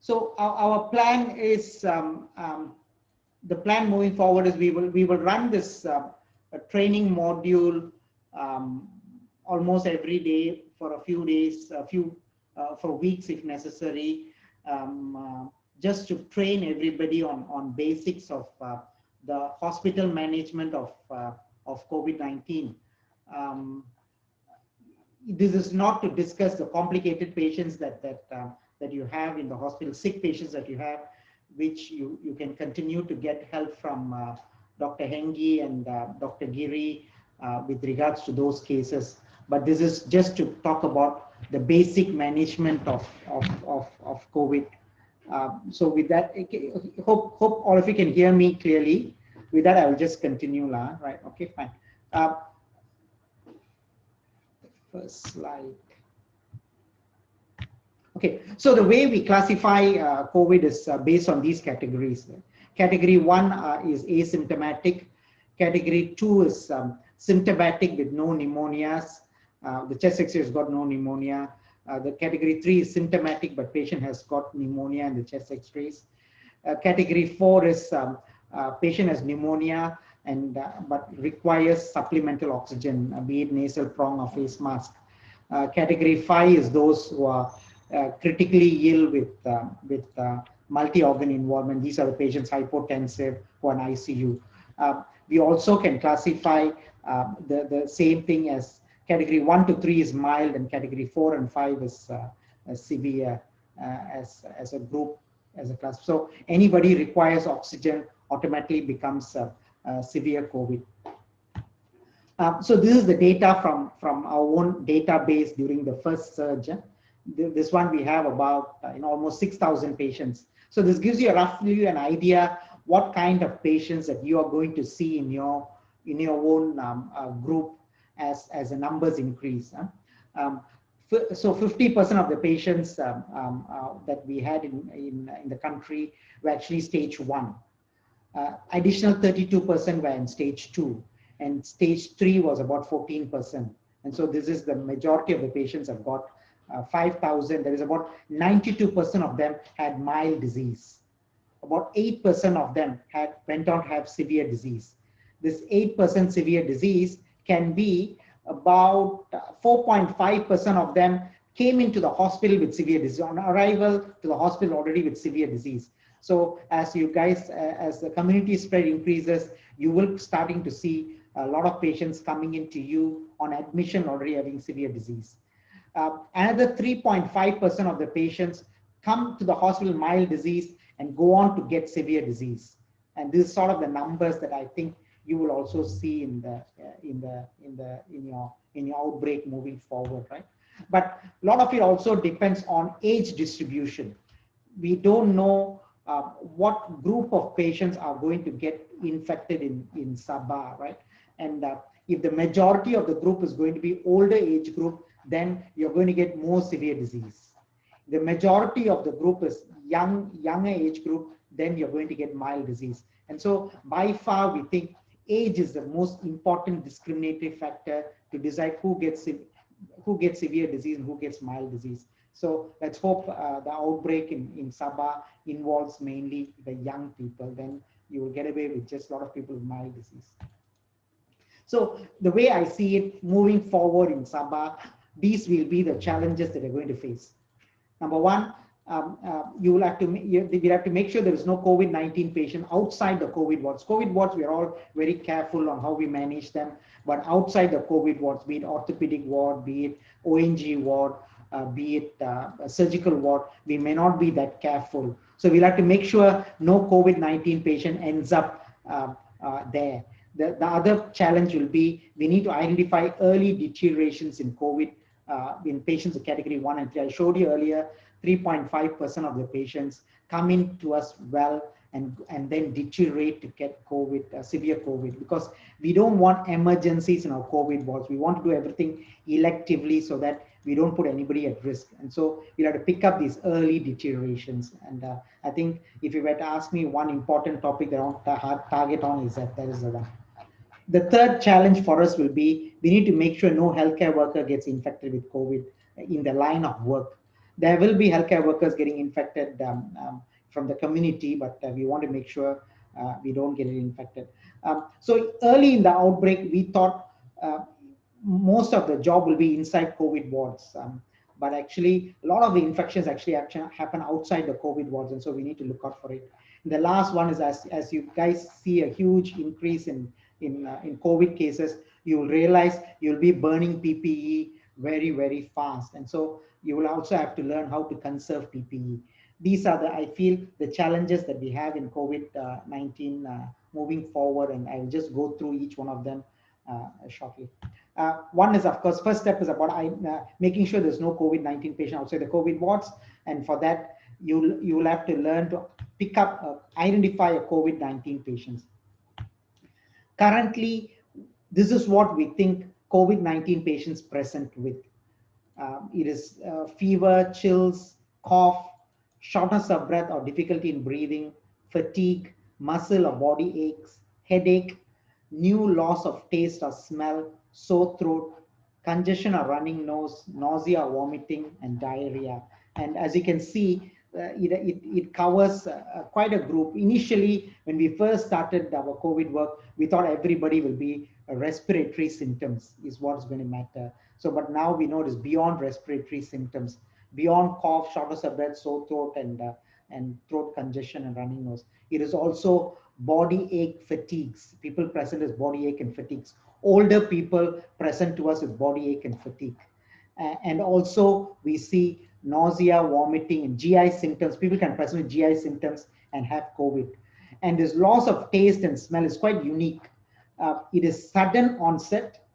So our plan is, the plan moving forward is we will run this a training module almost every day for a few days, for weeks if necessary, just to train everybody on basics of the hospital management of COVID-19. This is not to discuss the complicated patients that you have in the hospital, sick patients that you have, which you can continue to get help from Dr. Hengi and Dr. Giri with regards to those cases. But this is just to talk about the basic management of COVID. So with that, hope all of you can hear me clearly. With that, I will just continue, right? Okay, fine. First slide. Okay, so the way we classify COVID is based on these categories. Category 1 is asymptomatic. Category 2 is symptomatic with no pneumonias. The chest X-ray has got no pneumonia. The category 3 is symptomatic, but patient has got pneumonia in the chest X-rays. Category 4 is patient has pneumonia and but requires supplemental oxygen, be it nasal prong or face mask. Category 5 is those who are critically ill with multi-organ involvement. These are the patients hypotensive who are in ICU. We also can classify the same thing as category 1 to 3 is mild, and category 4 and 5 is severe as a group, as a class. So anybody requires oxygen automatically becomes severe COVID. So this is the data from our own database during the first surge. This one we have about almost 6,000 patients. So this gives you roughly an idea what kind of patients that you are going to see in your own group as the numbers increase. So 50% of the patients that we had in the country were actually stage 1. Additional 32% were in stage 2, and stage 3 was about 14%. And so this is the majority of the patients have got 5,000. There is about 92% of them had mild disease. About 8% of them went on to have severe disease. This 8% severe disease can be about 4.5% of them came into the hospital with severe disease, on arrival to the hospital already with severe disease. So as you guys, as the community spread increases, you will starting to see a lot of patients coming into you on admission already having severe disease. Another 3.5% of the patients come to the hospital mild disease and go on to get severe disease. And this is sort of the numbers that I think you will also see in your outbreak moving forward, right? But a lot of it also depends on age distribution. We don't know what group of patients are going to get infected in Sabah, right? And if the majority of the group is going to be older age group, then you're going to get more severe disease. The majority of the group is younger age group, then you're going to get mild disease. And so by far, we think age is the most important discriminatory factor to decide who gets severe disease and who gets mild disease. So let's hope the outbreak in Sabah involves mainly the young people. Then you will get away with just a lot of people with mild disease. So the way I see it moving forward in Sabah, these will be the challenges that they're going to face. Number one, we'll have to make sure there is no COVID-19 patient outside the COVID wards. COVID wards, we are all very careful on how we manage them, but outside the COVID wards, be it orthopedic ward, be it ONG ward, be it a surgical ward, we may not be that careful. So we'll have to make sure no COVID-19 patient ends up there. The other challenge will be we need to identify early deteriorations in COVID in patients of category 1 and 3. I showed you earlier, 3.5% of the patients come in to us well and then deteriorate to get COVID, severe COVID, because we don't want emergencies in our COVID wards. We want to do everything electively so that we don't put anybody at risk. And so we'll have to pick up these early deteriorations. And I think if you were to ask me one important topic that I want to target on is that is the one. The third challenge for us will be we need to make sure no healthcare worker gets infected with COVID in the line of work. There will be healthcare workers getting infected from the community, but we want to make sure we don't get it infected. So early in the outbreak, we thought most of the job will be inside COVID wards. But actually, a lot of the infections actually happen outside the COVID wards, and so we need to look out for it. And the last one is, as you guys see a huge increase in COVID cases, you will realize you'll be burning PPE very, very fast. And so you will also have to learn how to conserve PPE. These are I feel, the challenges that we have in COVID-19 moving forward, and I will just go through each one of them shortly. One is, of course, first step is about making sure there's no COVID-19 patient outside the COVID wards. And for that, you will have to learn to pick up, identify a COVID-19 patients. Currently, this is what we think COVID-19 patients present with. It is fever, chills, cough, shortness of breath or difficulty in breathing, fatigue, muscle or body aches, headache, new loss of taste or smell, sore throat, congestion or running nose, nausea, vomiting, and diarrhea. And as you can see, it covers quite a group. Initially, when we first started our COVID work, we thought everybody will be respiratory symptoms is what's going to matter. So, but now we know it is beyond respiratory symptoms, beyond cough, shortness of breath, sore throat, and throat congestion and running nose. It is also body ache fatigues. People present as body ache and fatigues. Older people present to us with body ache and fatigue. And also we see nausea, vomiting, and GI symptoms. People can present with GI symptoms and have COVID. And this loss of taste and smell is quite unique. It is sudden onset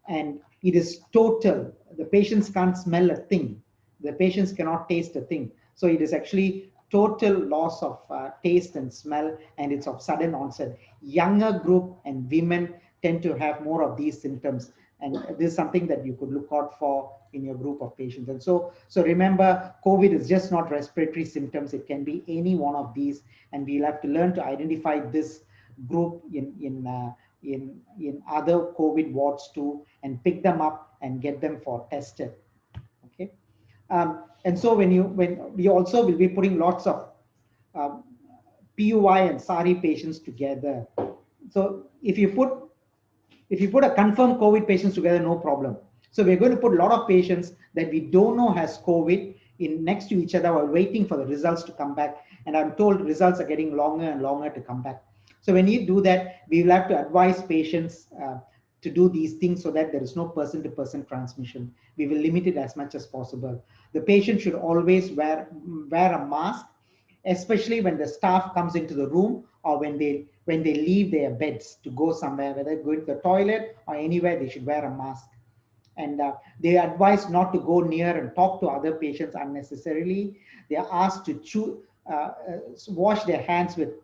and it is total. The patients can't smell a thing. The patients cannot taste a thing. So it is actually total loss of taste and smell, and it's of sudden onset. Younger group and women tend to have more of these symptoms, and this is something that you could look out for in your group of patients. And so remember, COVID is just not respiratory symptoms. It can be any one of these, and we'll have to learn to identify this group in other COVID wards too, and pick them up and get them for tested. Okay. And so when we also will be putting lots of PUI and SARI patients together. So if you put a confirmed COVID patients together, no problem. So we're going to put a lot of patients that we don't know has COVID in next to each other while waiting for the results to come back. And I'm told results are getting longer and longer to come back. So when you do that, we will have to advise patients to do these things so that there is no person-to-person transmission. We will limit it as much as possible. The patient should always wear a mask, especially when the staff comes into the room or when they leave their beds to go somewhere, whether go to the toilet or anywhere, they should wear a mask. And they are advised not to go near and talk to other patients unnecessarily. They are asked to wash their hands with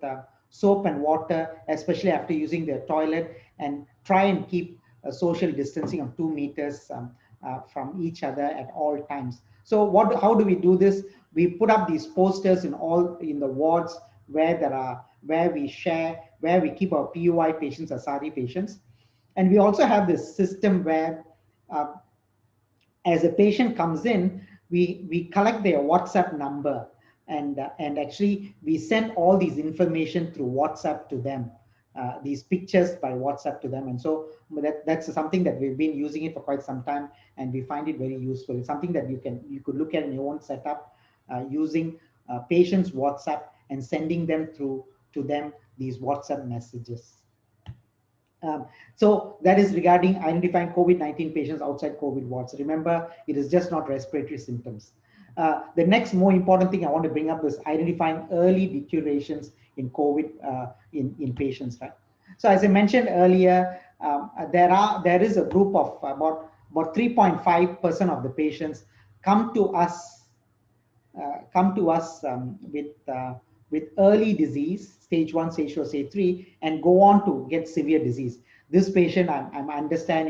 soap and water, especially after using their toilet, and try and keep a social distancing of 2 meters from each other at all times. So how do we do this? We put up these posters in the wards where we keep our PUI patients or SARI patients. And we also have this system where as a patient comes in, we collect their WhatsApp number, and actually we send all these information through WhatsApp to them, these pictures by WhatsApp to them. And so that's something that we've been using it for quite some time, and we find it very useful. It's something that you could look at in your own setup, using patients' WhatsApp and sending them to them these WhatsApp messages. So that is regarding identifying COVID-19 patients outside COVID wards. Remember, it is just not respiratory symptoms. The next more important thing I want to bring up is identifying early deteriorations in COVID in patients. Right? So as I mentioned earlier, there is a group of about 3.5% of the patients come to us with early disease, stage 1, stage 2, stage 3, and go on to get severe disease. This patient, I understand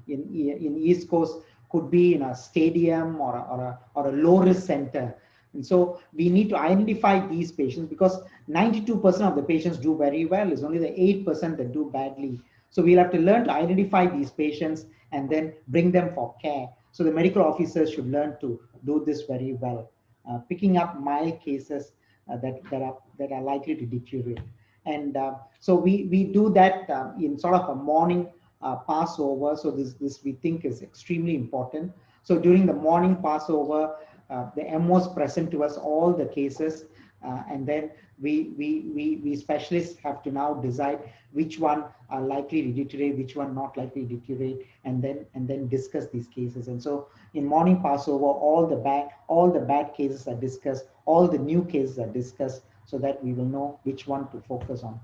in East Coast, could be in a stadium or a low-risk center. And so we need to identify these patients, because 92% of the patients do very well. It's only the 8% that do badly. So we'll have to learn to identify these patients and then bring them for care. So the medical officers should learn to do this very well, picking up mild cases that are likely to deteriorate. And so we do that in sort of a morning Passover. So this we think is extremely important. So during the morning Passover, the MOs present to us all the cases, and then we specialists have to now decide which one are likely to deteriorate, which one not likely to deteriorate, and then discuss these cases. And so in morning Passover, all the bad cases are discussed, all the new cases are discussed, so that we will know which one to focus on.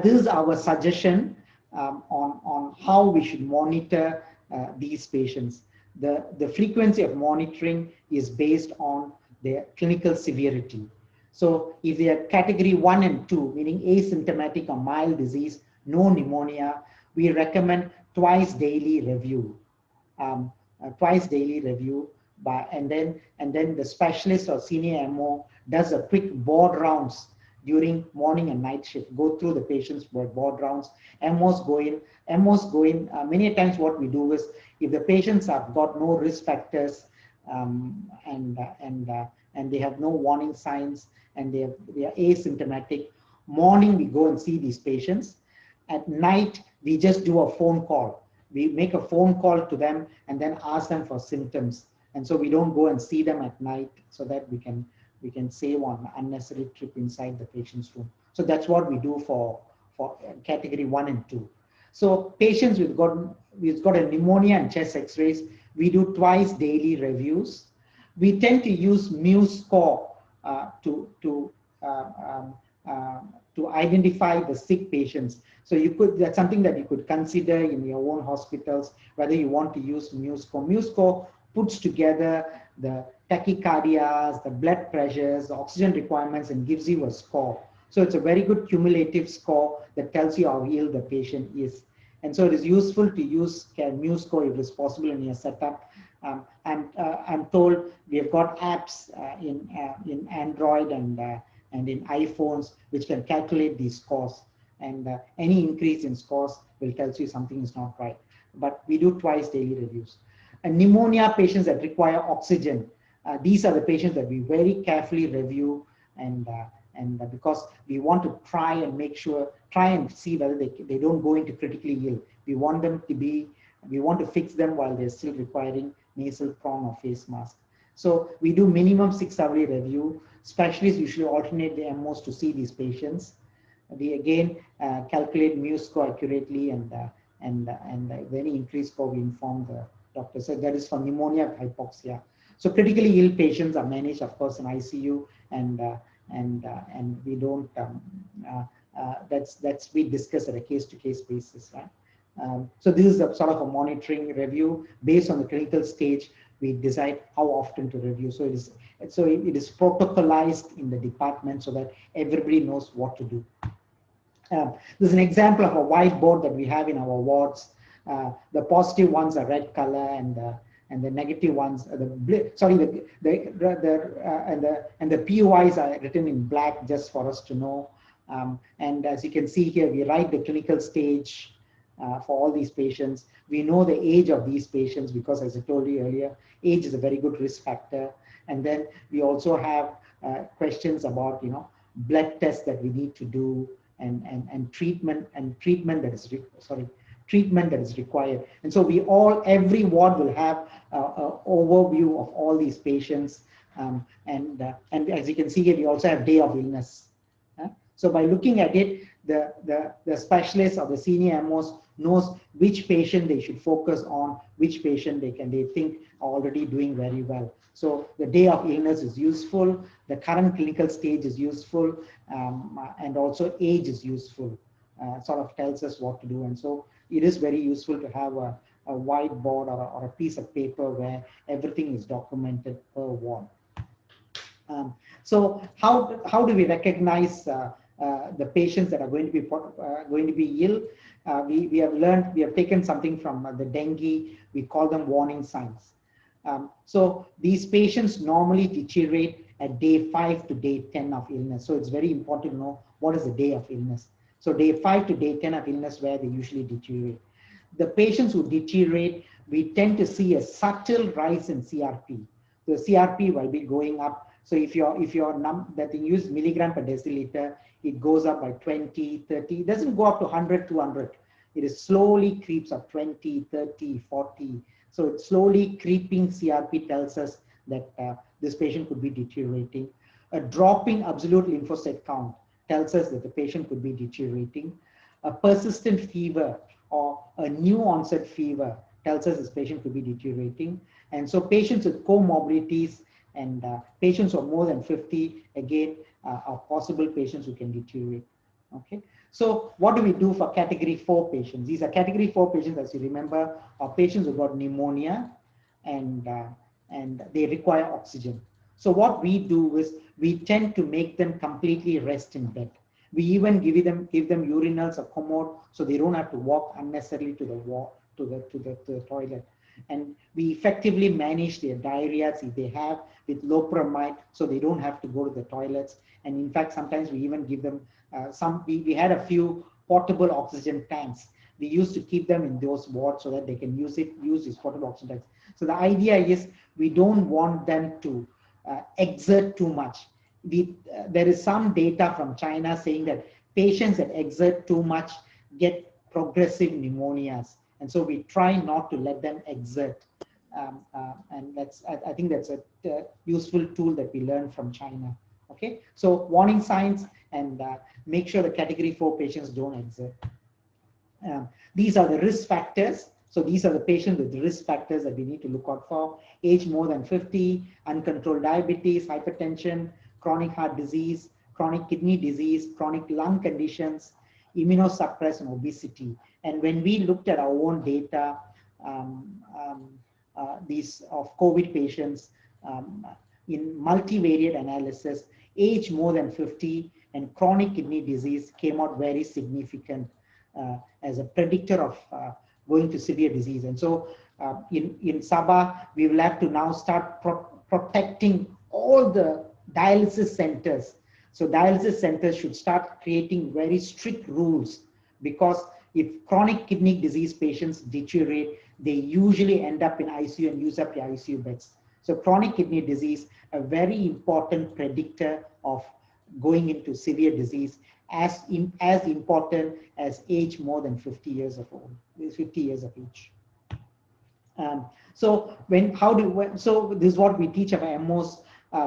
This is our suggestion on how we should monitor these patients. The frequency of monitoring is based on their clinical severity. So if they are category 1 and 2, meaning asymptomatic or mild disease, no pneumonia, we recommend twice daily review. Twice daily review, and then the specialist or senior MO does a quick board rounds during morning and night shift, go through the patients for board rounds. MOs go in. Many times what we do is, if the patients have got no risk factors and they have no warning signs and they are asymptomatic, morning we go and see these patients. At night we just do a phone call. We make a phone call to them and then ask them for symptoms. And so we don't go and see them at night, so that we can save on unnecessary trip inside the patient's room. So that's what we do for category 1 and 2. So patients we've got a pneumonia and chest x-rays, we do twice daily reviews. We tend to use mu score to identify the sick patients. So that's something that you could consider in your own hospitals, whether you want to use mu score. Mu score puts together the tachycardias, the blood pressures, the oxygen requirements, and gives you a score. So it's a very good cumulative score that tells you how ill the patient is. And so it is useful to use mu score if it's possible in your setup. I'm told we have got apps in Android and in iPhones which can calculate these scores. And any increase in scores will tell you something is not right. But we do twice daily reviews. And pneumonia patients that require oxygen, these are the patients that we very carefully review, and because we want to try and see whether they don't go into critically ill. We want to fix them while they're still requiring nasal prong or face mask. So we do minimum 6-hourly review. Specialists usually alternate the MOs to see these patients. We again calculate mu score accurately, and any increased score we inform the doctor. So that is for pneumonia and hypoxia. So critically ill patients are managed, of course, in ICU, and we don't. We discuss at a case-to-case basis, right? So this is a sort of a monitoring review based on the clinical stage. We decide how often to review. So it is protocolized in the department so that everybody knows what to do. This is an example of a whiteboard that we have in our wards. The positive ones are red color, and the negative ones are the POIs are written in black just for us to know. And as you can see here, we write the clinical stage for all these patients. We know the age of these patients because, as I told you earlier, age is a very good risk factor. And then we also have questions about blood tests that we need to do, and treatment that is required. And so every ward will have an overview of all these patients, and as you can see here, we also have day of illness. So by looking at it, the specialist or the senior MOs knows which patient they should focus on, which patient they think are already doing very well. So the day of illness is useful, the current clinical stage is useful, and also age is useful. Sort of tells us what to do. And so it is very useful to have a whiteboard or a piece of paper where everything is documented per ward. So how do we recognize the patients that are going to be ill? We have taken something from the dengue. We call them warning signs. So these patients normally deteriorate at day 5 to day 10 of illness. So it's very important to know what is the day of illness. So day 5 to day 10 of illness where they usually deteriorate. The patients who deteriorate we tend to see a subtle rise in CRP. The CRP will be going up. So if that you use milligram per deciliter, it goes up by 20, 30. It doesn't go up to 100, 200. It is slowly creeps up 20, 30, 40. So it's slowly creeping CRP tells us that this patient could be deteriorating. A dropping absolute lymphocyte count tells us that the patient could be deteriorating. A persistent fever or a new onset fever tells us this patient could be deteriorating. And so patients with comorbidities and patients who are more than 50, again, are possible patients who can deteriorate. Okay. So what do we do for category 4 patients? These are category 4 patients, as you remember, are patients who got pneumonia and they require oxygen. So what we do is we tend to make them completely rest in bed. We even give them urinals or commode so they don't have to walk unnecessarily to the toilet. And we effectively manage their diarrheas if they have with loperamide so they don't have to go to the toilets. And in fact, sometimes we even give them we had a few portable oxygen tanks. We used to keep them in those wards so that they can use these portable oxygen tanks. So the idea is we don't want them to exert too much. There is some data from China saying that patients that exert too much get progressive pneumonias. And so we try not to let them exert. And I think that's a useful tool that we learned from China. Okay, so warning signs and make sure the category 4 patients don't exert. These are the risk factors. So these are the patients with risk factors that we need to look out for. Age more than 50, uncontrolled diabetes, hypertension, chronic heart disease, chronic kidney disease, chronic lung conditions, immunosuppressed, and obesity. And when we looked at our own data, these of COVID patients in multivariate analysis, age more than 50 and chronic kidney disease came out very significant as a predictor of going to severe disease. And so in Sabah, we will have to now start protecting all the dialysis centers. So dialysis centers should start creating very strict rules, because if chronic kidney disease patients deteriorate, they usually end up in ICU and use up the ICU beds. So chronic kidney disease, a very important predictor of going into severe disease, as important as age more than 50 years of age. So this is what we teach our MOs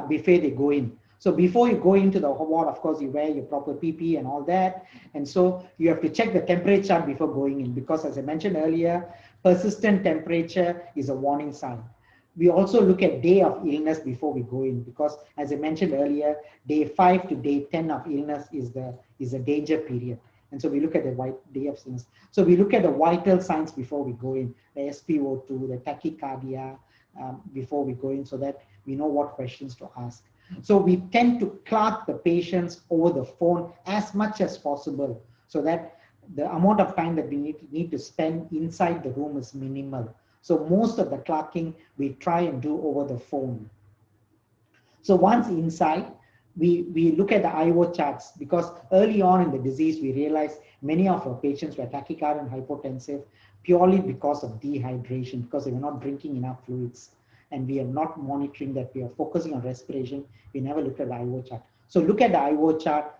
before they go in. So before you go into the ward, of course, you wear your proper PPE and all that. And so you have to check the temperature before going in, because as I mentioned earlier, persistent temperature is a warning sign. We also look at day of illness before we go in, because as I mentioned earlier, day 5 to day 10 of illness is a danger period. And so we look at the day of illness. So we look at the vital signs before we go in, the SpO2, the tachycardia before we go in, so that we know what questions to ask. So we tend to clerk the patients over the phone as much as possible, so that the amount of time that we need to spend inside the room is minimal. So most of the clerking we try and do over the phone. So once inside, we look at the IO charts, because early on in the disease, we realized many of our patients were tachycardic and hypotensive purely because of dehydration, because they were not drinking enough fluids. And we are not monitoring that. We are focusing on respiration. We never look at the IO chart. So look at the IO chart,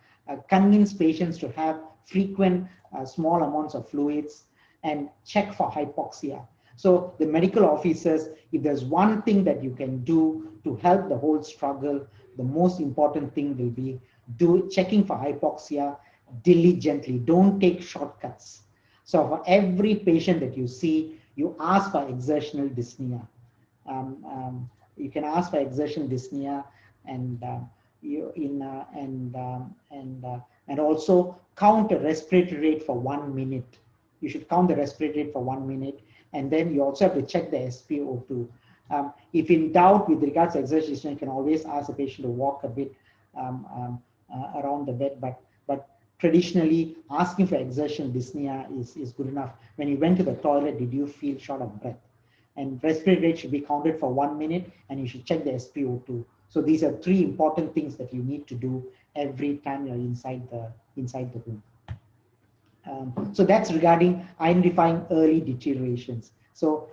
convince patients to have frequent small amounts of fluids, and check for hypoxia. So the medical officers, if there's one thing that you can do to help the whole struggle, the most important thing will be checking for hypoxia diligently. Don't take shortcuts. So for every patient that you see, you ask for exertional dyspnea. You can ask for exertional dyspnea, and also count a respiratory rate for 1 minute. You should count the respiratory rate for 1 minute, and then you also have to check the SpO2. If in doubt with regards to exertional dyspnea, you can always ask the patient to walk a bit around the bed, but traditionally asking for exertional dyspnea is good enough. When you went to the toilet, did you feel short of breath? And respiratory rate should be counted for 1 minute, and you should check the SpO2. So these are 3 important things that you need to do every time you're inside the room. So that's regarding identifying early deteriorations. So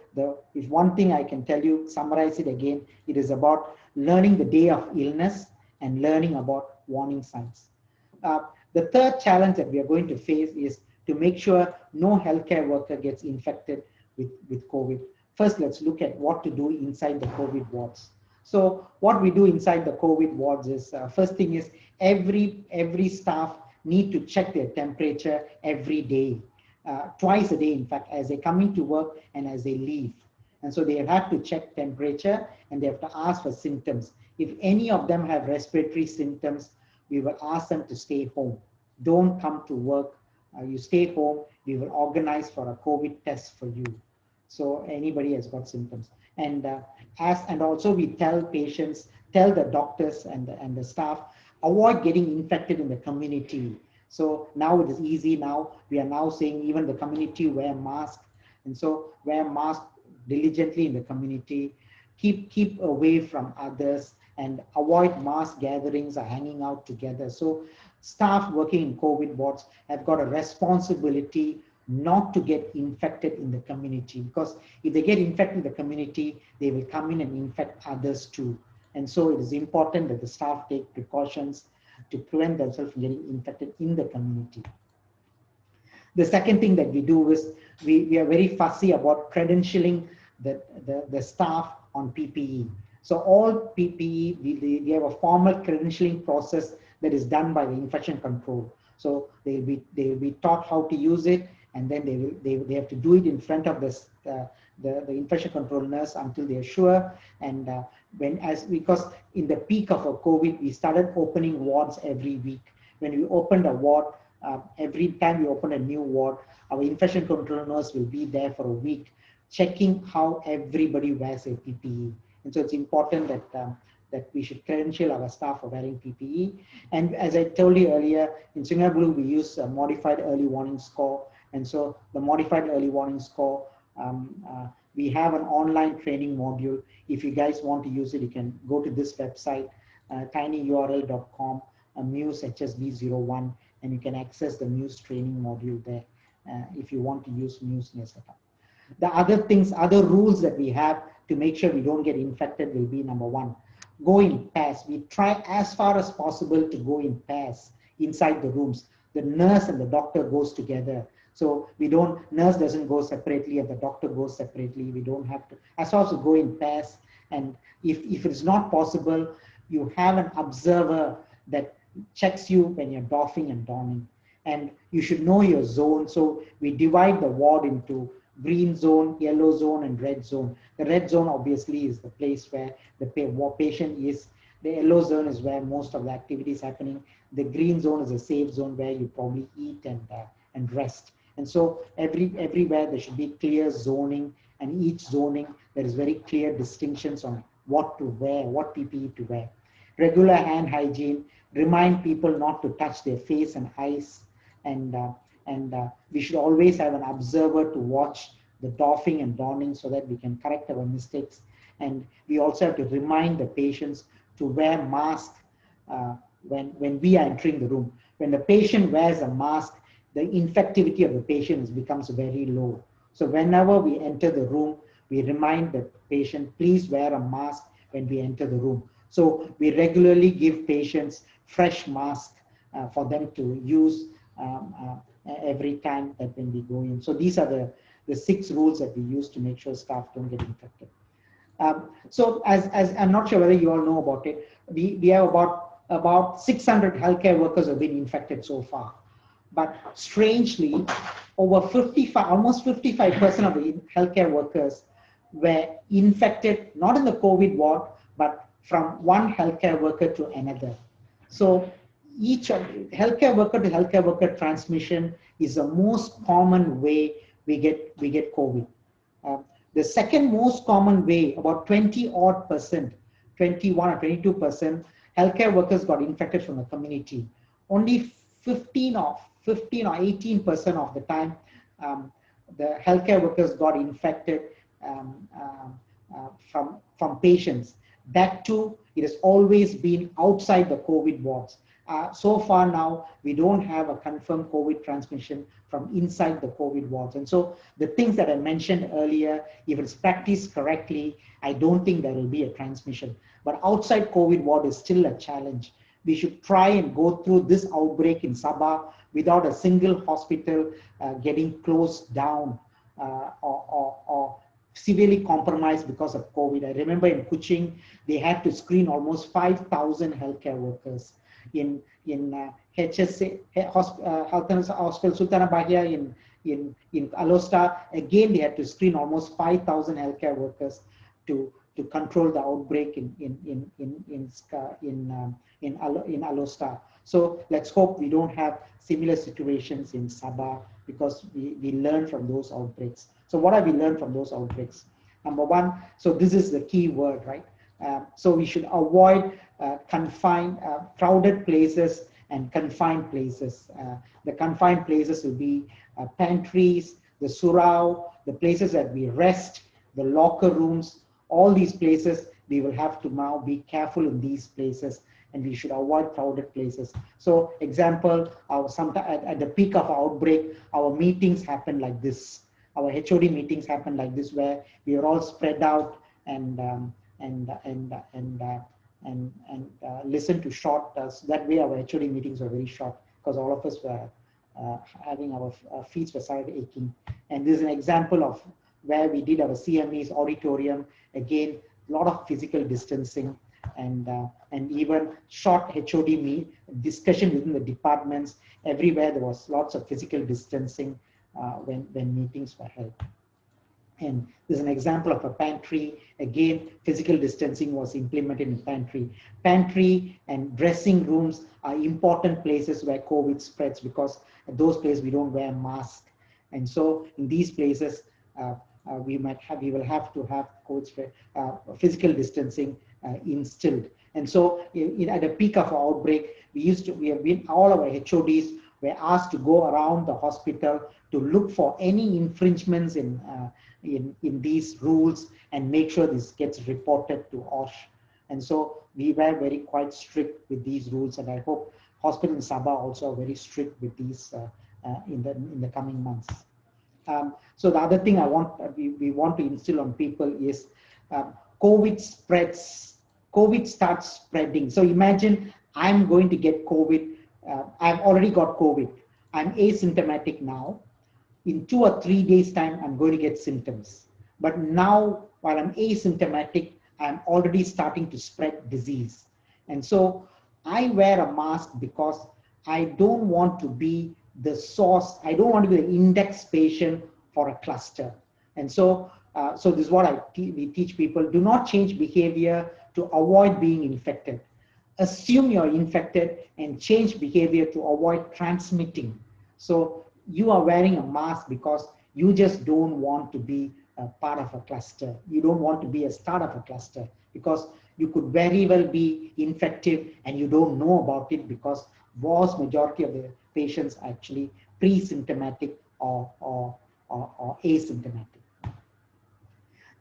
if one thing I can tell you, summarize it again, it is about learning the day of illness and learning about warning signs. The third challenge that we are going to face is to make sure no healthcare worker gets infected with COVID. First, let's look at what to do inside the COVID wards. So what we do inside the COVID wards is, first thing is every staff need to check their temperature every day, twice a day, in fact, as they come into work and as they leave. And so they have to check temperature and they have to ask for symptoms. If any of them have respiratory symptoms, we will ask them to stay home. Don't come to work. You stay home. We will organize for a COVID test for you. So anybody has got symptoms. And also we tell patients, tell the doctors and the staff, avoid getting infected in the community. So now it is easy now. We are now saying even the community wear masks. And so wear masks diligently in the community. Keep away from others and avoid mass gatherings or hanging out together. So staff working in COVID wards have got a responsibility not to get infected in the community, because if they get infected in the community, they will come in and infect others too. And so it is important that the staff take precautions to prevent themselves from getting infected in the community. The second thing that we do is we are very fussy about credentialing the staff on PPE. So all PPE, we have a formal credentialing process that is done by the infection control. So they will be taught how to use it, and then they have to do it in front of the infection control nurse until they are sure. And because in the peak of a COVID, we started opening wards every week. When we opened a ward, every time we open a new ward, our infection control nurse will be there for a week, checking how everybody wears a PPE. And so it's important that we should credential our staff for wearing PPE. And as I told you earlier, in Singapore, we use a modified early warning score. And so the modified early warning score, we have an online training module. If you guys want to use it, you can go to this website, tinyurl.com, Muse HSB01, and you can access the Muse training module there if you want to use Muse in your setup. The other rules that we have to make sure we don't get infected will be, number one, go in pairs. We try as far as possible to go in pairs inside the rooms. The nurse and the doctor goes together. So nurse doesn't go separately and the doctor goes separately. We don't have to, as far as go in pairs. And if it's not possible, you have an observer that checks you when you're doffing and donning. And you should know your zone. So we divide the ward into green zone, yellow zone, and red zone. The red zone obviously is the place where the patient is. The yellow zone is where most of the activity is happening. The green zone is a safe zone where you probably eat and rest. And so everywhere there should be clear zoning, and each zoning there is very clear distinctions on what to wear, what PPE to wear. Regular hand hygiene, remind people not to touch their face and eyes, and we should always have an observer to watch the doffing and donning so that we can correct our mistakes. And we also have to remind the patients to wear masks when we are entering the room. When the patient wears a mask, the infectivity of the patient becomes very low. So whenever we enter the room, we remind the patient, please wear a mask when we enter the room. So we regularly give patients fresh masks for them to use every time that when we go in. So these are the 6 rules that we use to make sure staff don't get infected. So as I'm not sure whether you all know about it, we have about 600 healthcare workers who have been infected so far. But strangely, almost 55% of the healthcare workers were infected, not in the COVID ward, but from one healthcare worker to another. So each of healthcare worker to healthcare worker transmission is the most common way we get COVID. The second most common way, about 20-odd%, 21 or 22%, healthcare workers got infected from the community. Only 15 or 18% of the time, the healthcare workers got infected from patients. That too, it has always been outside the COVID wards. So far now, we don't have a confirmed COVID transmission from inside the COVID wards. And so the things that I mentioned earlier, if it's practiced correctly, I don't think there will be a transmission. But outside COVID ward is still a challenge. We should try and go through this outbreak in Sabah without a single hospital getting closed down or severely compromised because of COVID. I remember in Kuching, they had to screen almost 5,000 healthcare workers. In HSA, Health and Hospital Sultan Bahia in Alostar, again they had to screen almost 5,000 healthcare workers to control the outbreak in Alostar. So let's hope we don't have similar situations in Sabah, because we learn from those outbreaks. So what have we learned from those outbreaks? Number one, so this is the key word, right? So we should avoid crowded places and confined places. The confined places will be pantries, the surau, the places that we rest, the locker rooms. All these places, we will have to now be careful in these places, and we should avoid crowded places. So example, at the peak of our outbreak, our meetings happen like this. Our HOD meetings happen like this, where we are all spread out and listen to short. That way our HOD meetings were very short, because all of us were having our feet were started aching. And this is an example of where we did our CME's auditorium. Again, a lot of physical distancing and even short HOD discussion within the departments. Everywhere there was lots of physical distancing when meetings were held. And there's an example of a pantry. Again, physical distancing was implemented in pantry. Pantry and dressing rooms are important places where COVID spreads, because at those places we don't wear masks. And so in these places, we will have to have COVID physical distancing instilled. And so at the peak of our outbreak, all our HODs were asked to go around the hospital to look for any infringements in these rules and make sure this gets reported to OSH. And so we were quite strict with these rules, and I hope hospital in Sabah also are very strict with these in the coming months. So the other thing we want to instill on people is COVID starts spreading. So imagine I'm going to get COVID. I've already got COVID. I'm asymptomatic now. In 2 or 3 days time, I'm going to get symptoms. But now, while I'm asymptomatic, I'm already starting to spread disease. And so I wear a mask because I don't want to be the source. I don't want to be the index patient for a cluster. And so, so this is what we teach people. Do not change behavior to avoid being infected. Assume you're infected and change behavior to avoid transmitting. So you are wearing a mask because you just don't want to be a part of a cluster. You don't want to be a start of a cluster, because you could very well be infective and you don't know about it, because vast majority of the patients are actually pre-symptomatic or asymptomatic.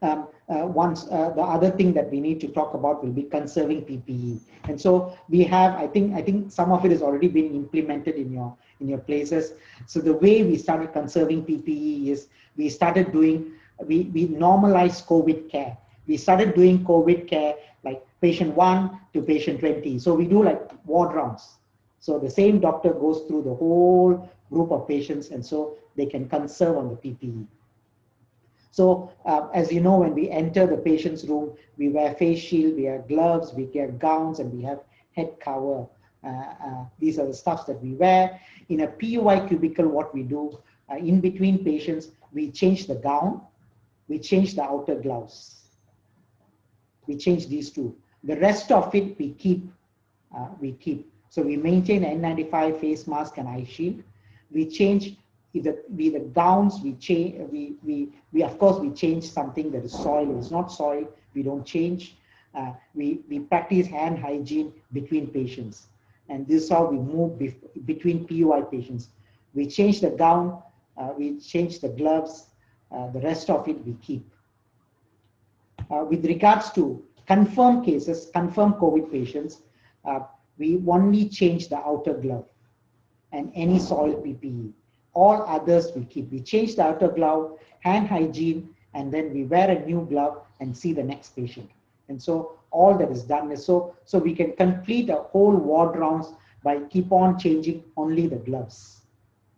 The other thing that we need to talk about will be conserving PPE. And so we have, I think some of it has already been implemented in your places. So the way we started conserving PPE is we started doing, we normalized COVID care. We started doing COVID care like patient 1 to patient 20. So we do like ward rounds. So the same doctor goes through the whole group of patients, and so they can conserve on the PPE. So as you know, when we enter the patient's room, we wear face shield, we wear gloves, we wear gowns, and we have head cover. These are the stuffs that we wear. In a PUI cubicle, what we do, in between patients, we change the gown, we change the outer gloves. We change these two. The rest of it we keep. So we maintain N95 face mask and eye shield. We change the gowns. We of course we change something that is soiled. If it's not soiled, we don't change. We practice hand hygiene between patients, and this is how we move between PUI patients. We change the gown, we change the gloves. The rest of it we keep. With regards to confirmed cases, confirmed COVID patients, we only change the outer glove and any soil PPE. All others we keep. We change the outer glove, hand hygiene, and then we wear a new glove and see the next patient. And so all that is done is so we can complete a whole ward rounds by keep on changing only the gloves.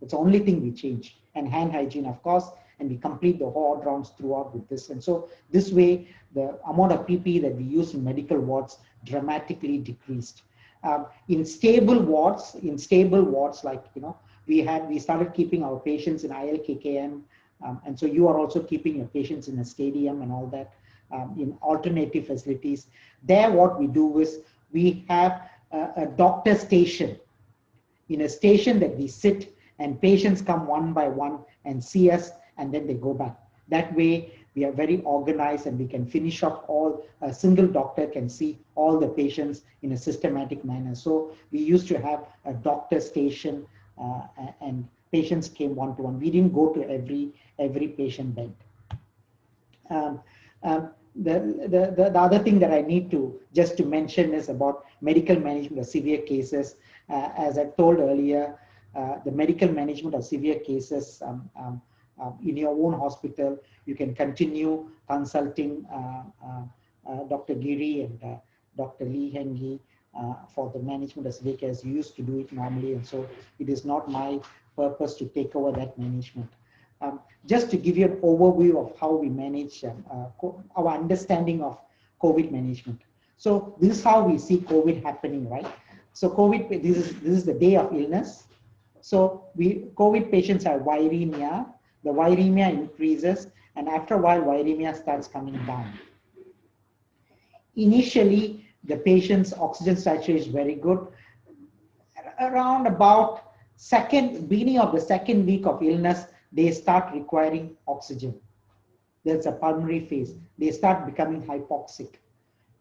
It's the only thing we change, and hand hygiene, of course, and we complete the ward rounds throughout with this. And so this way, the amount of PPE that we use in medical wards dramatically decreased. In stable wards, like, you know, we started keeping our patients in ILKKM, and so you are also keeping your patients in a stadium and all that, in alternative facilities. There, what we do is we have a doctor station. In a station that we sit, and patients come one by one and see us, and then they go back. That way, we are very organized, and we can finish up all. A single doctor can see all the patients in a systematic manner. So we used to have a doctor station, and patients came one-to-one. We didn't go to every patient bed. The other thing that I need to just to mention is about medical management of severe cases. As I told earlier, the medical management of severe cases in your own hospital, you can continue consulting Dr. Giri and Dr. Lee Hengi for the management of severe cases. You used to do it normally, and so it is not my purpose to take over that management. Just to give you an overview of how we manage our understanding of COVID management. So this is how we see COVID happening, right? So COVID, this is the day of illness. So COVID patients have viremia. The viremia increases, and after a while, viremia starts coming down. Initially, the patient's oxygen saturation is very good. Around about beginning of the second week of illness, they start requiring oxygen. There's a pulmonary phase. They start becoming hypoxic.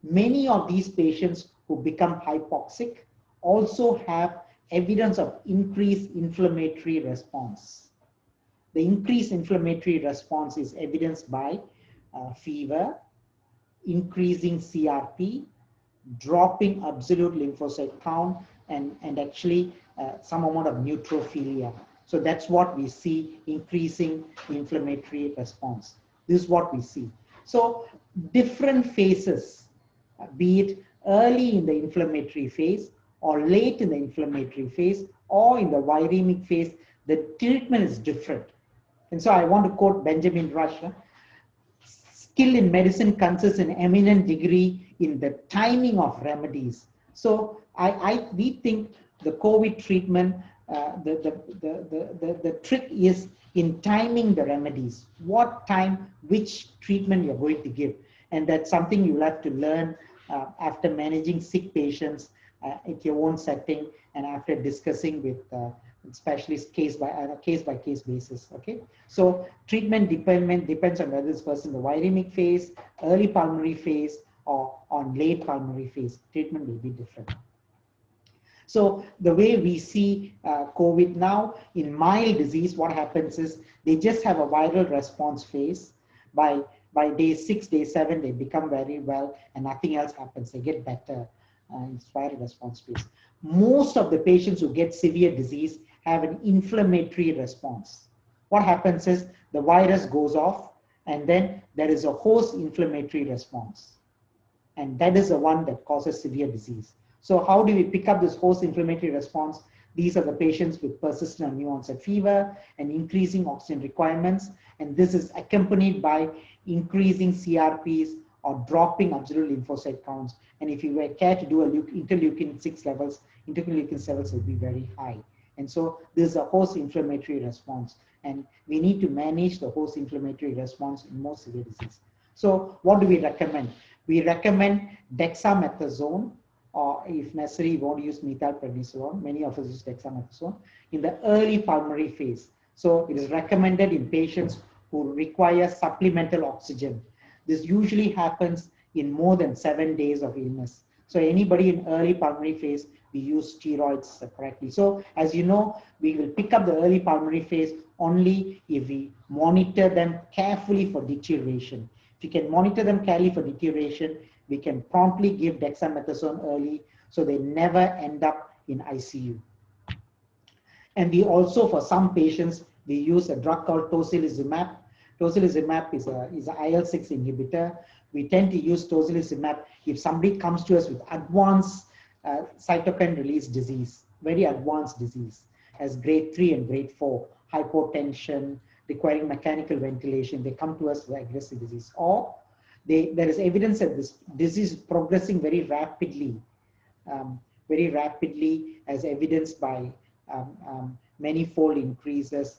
Many of these patients who become hypoxic also have evidence of increased inflammatory response. The increased inflammatory response is evidenced by fever, increasing CRP, dropping absolute lymphocyte count, and actually some amount of neutrophilia. So that's what we see, increasing inflammatory response. This is what we see. So different phases, be it early in the inflammatory phase or late in the inflammatory phase or in the viremic phase, the treatment is different. And so I want to quote Benjamin Rush. Skill in medicine consists in eminent degree in the timing of remedies. So we think the COVID treatment, the trick is in timing the remedies. What time, which treatment you're going to give. And that's something you'll have to learn after managing sick patients at your own setting and after discussing with specialist case by case basis. Okay, so treatment depends on whether this person in the viremic phase, early pulmonary phase, or on late pulmonary phase. Treatment will be different. So the way we see COVID now in mild disease, what happens is they just have a viral response phase. By day 6, day 7, they become very well and nothing else happens. They get better. It's viral response phase. Most of the patients who get severe disease have an inflammatory response. What happens is the virus goes off and then there is a host inflammatory response. And that is the one that causes severe disease. So how do we pick up this host inflammatory response? These are the patients with persistent new onset fever and increasing oxygen requirements. And this is accompanied by increasing CRPs or dropping absolute lymphocyte counts. And if you were care to do a interleukin 6 levels, interleukin levels will be very high. And so this is a host inflammatory response. And we need to manage the host inflammatory response in most severe disease. So what do we recommend? We recommend dexamethasone, or if necessary, we won't use methylprednisolone. Many of us use dexamethasone in the early pulmonary phase. So it is recommended in patients who require supplemental oxygen. This usually happens in more than 7 days of illness. So anybody in early pulmonary phase, we use steroids correctly. So as you know, we will pick up the early pulmonary phase only if we monitor them carefully for deterioration. If you can monitor them carefully for deterioration, we can promptly give dexamethasone early so they never end up in ICU. And we also, for some patients, we use a drug called Dosalismap. Dosalismap is a IL-6 inhibitor. We tend to use Dosalismap if somebody comes to us with advanced cytokine release disease, very advanced disease, as grade 3 and grade 4, hypotension, requiring mechanical ventilation. They come to us with aggressive disease. Or there is evidence that this disease is progressing very rapidly as evidenced by manifold increases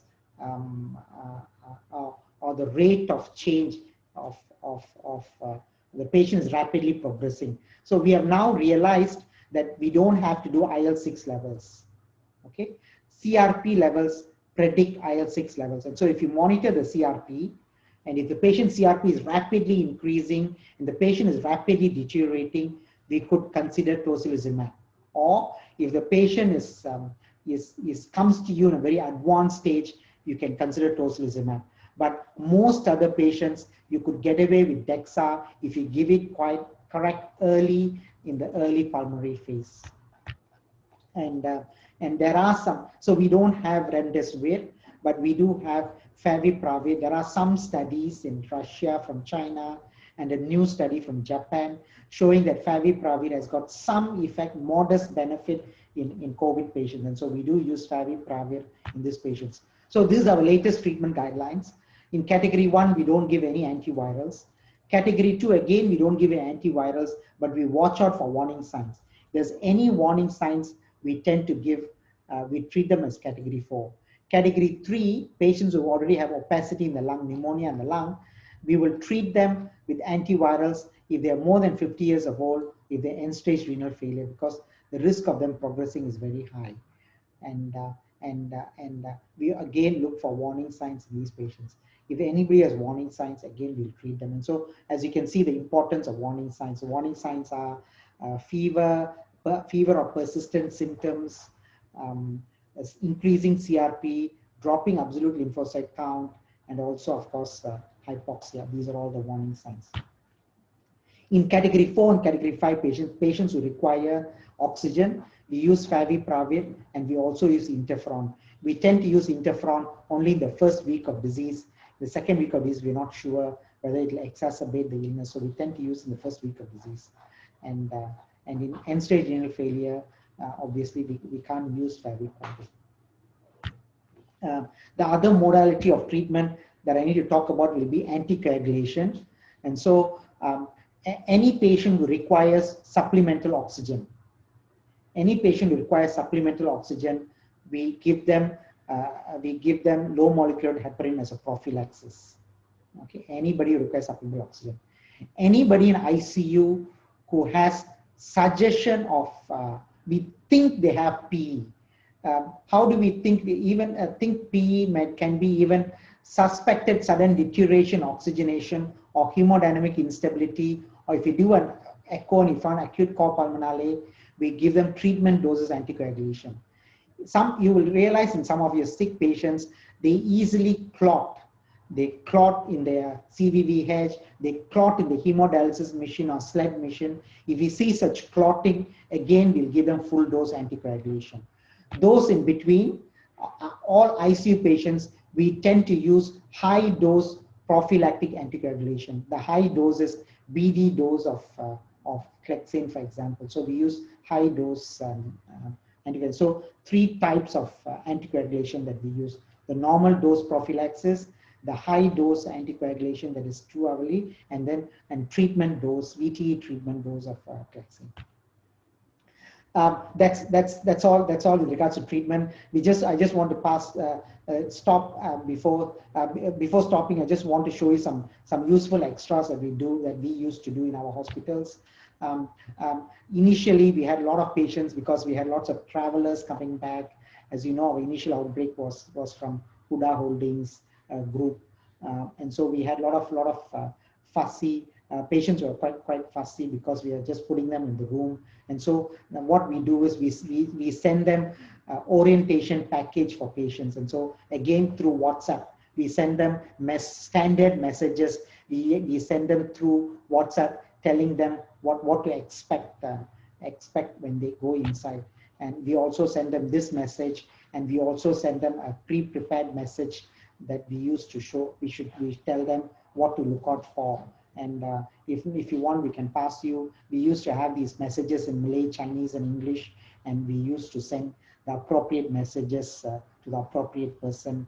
or the rate of change of the patient is rapidly progressing. So we have now realized that we don't have to do IL-6 levels. Okay, CRP levels predict IL-6 levels, and so if you monitor the CRP, and if the patient's CRP is rapidly increasing and the patient is rapidly deteriorating, we could consider Tocilizumab. Or if the patient comes to you in a very advanced stage, you can consider Tocilizumab. But most other patients, you could get away with DEXA if you give it quite correct early in the early pulmonary phase. And there are some, so we don't have remdesivir, but we do have favipiravir. There are some studies in Russia, from China, and a new study from Japan showing that favipiravir has got some effect, modest benefit in COVID patients. And so we do use favipiravir in these patients. So this is our latest treatment guidelines. In category 1, we don't give any antivirals. Category 2, again, we don't give any antivirals, but we watch out for warning signs. If there's any warning signs, we tend to give, we treat them as category 4. Category 3, patients who already have opacity in the lung, pneumonia in the lung, we will treat them with antivirals if they are more than 50 years of old, if they're end-stage renal failure, because the risk of them progressing is very high. And we again look for warning signs in these patients. If anybody has warning signs, again, we'll treat them. And so, as you can see, the importance of warning signs. So warning signs are fever or persistent symptoms, increasing CRP, dropping absolute lymphocyte count, and also, of course, hypoxia. These are all the warning signs. In category 4 and category 5 patients who require oxygen, we use favipiravir, and we also use interferon. We tend to use interferon only in the first week of disease. The second week of disease, we're not sure whether it will exacerbate the illness, so we tend to use in the first week of disease. And in end-stage renal failure, obviously, we can't use favipiravir. The other modality of treatment that I need to talk about will be anticoagulation. And so any patient who requires supplemental oxygen, we give them low molecular heparin as a prophylaxis. Okay, anybody who requires supplemental oxygen. Anybody in ICU who has suggestion of, we think they have PE. How do we think? We even think PE can be even suspected sudden deterioration, oxygenation, or hemodynamic instability, or if you do an echo and you find acute cor pulmonale, we give them treatment doses anticoagulation. You will realize in some of your sick patients, they easily clot. They clot in their CVVH, they clot in the hemodialysis machine or SLED machine. If we see such clotting, again, we'll give them full dose anticoagulation. Those in between, all ICU patients, we tend to use high dose prophylactic anticoagulation. The high dose is BD dose of Clexane, for example. So we use high dose anticoagulation. So 3 types of anticoagulation that we use: the normal dose prophylaxis, the high dose anticoagulation that is 2 hourly, and treatment dose, VTE treatment dose of Clexane. That's all with regards to treatment. I just want to stop before stopping. I just want to show you some useful extras that we used to do in our hospitals. Initially, we had a lot of patients because we had lots of travelers coming back. As you know, our initial outbreak was from Huda Holdings group, and so we had a lot of fussy patients were quite fussy because we are just putting them in the room. And so what we do is we send them orientation package for patients. And so again, through WhatsApp, we send them standard messages. We send them through WhatsApp telling them what to expect expect when they go inside. And we also send them this message, and we also send them a pre-prepared message that we used to show. We tell them what to look out for. And if you want, we can pass you. We used to have these messages in Malay, Chinese, and English, and we used to send the appropriate messages to the appropriate person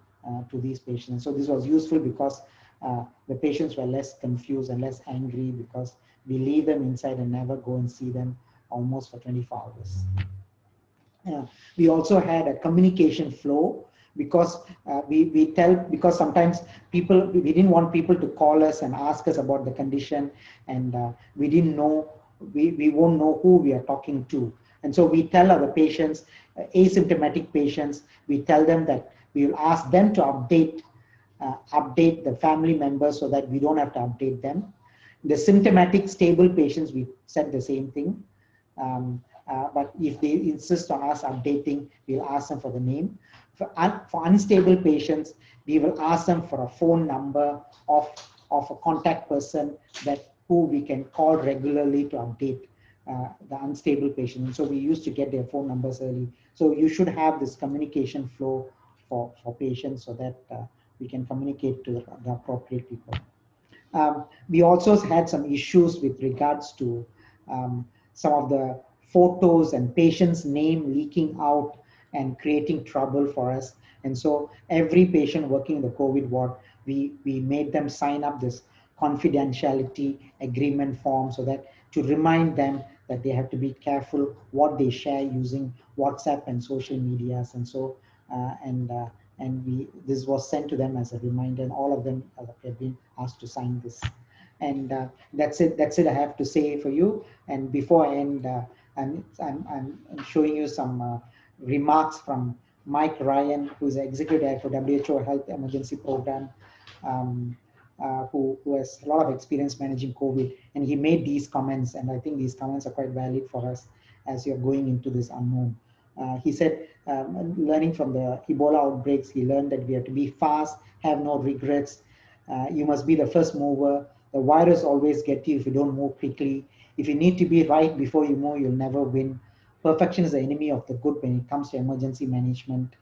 to these patients. So this was useful because the patients were less confused and less angry, because we leave them inside and never go and see them almost for 24 hours. We also had a communication flow, because because sometimes we didn't want people to call us and ask us about the condition, and we didn't know, we won't know who we are talking to. And so we tell our patients, asymptomatic patients, we tell them that we will ask them to update the family members so that we don't have to update them. The symptomatic stable patients, we said the same thing. But if they insist on us updating, we'll ask them for the name. For unstable patients, we will ask them for a phone number of a contact person who we can call regularly to update the unstable patient. And so we used to get their phone numbers early. So you should have this communication flow for patients, so that we can communicate to the appropriate people. We also had some issues with regards to some of the photos and patient's name leaking out and creating trouble for us. And so every patient working in the COVID ward, we made them sign up this confidentiality agreement form, so that to remind them that they have to be careful what they share using WhatsApp and social medias. And so this was sent to them as a reminder, and all of them have been asked to sign this. And that's it I have to say for you. And before I end, I'm showing you some remarks from Mike Ryan, who is the Executive Director for WHO Health Emergency Program, who has a lot of experience managing COVID. And he made these comments, and I think these comments are quite valid for us as you're going into this unknown. He said, learning from the Ebola outbreaks, he learned that we have to be fast, have no regrets. You must be the first mover. The virus always gets you if you don't move quickly. If you need to be right before you move, you'll never win. Perfection is the enemy of the good when it comes to emergency management.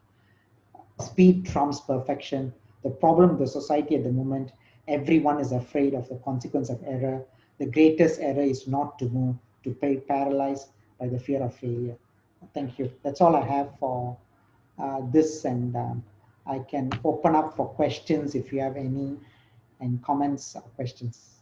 Speed trumps perfection. The problem with the society at the moment, everyone is afraid of the consequence of error. The greatest error is not to move, to be paralyzed by the fear of failure. Thank you. That's all I have for this, and I can open up for questions if you have any, and comments or questions.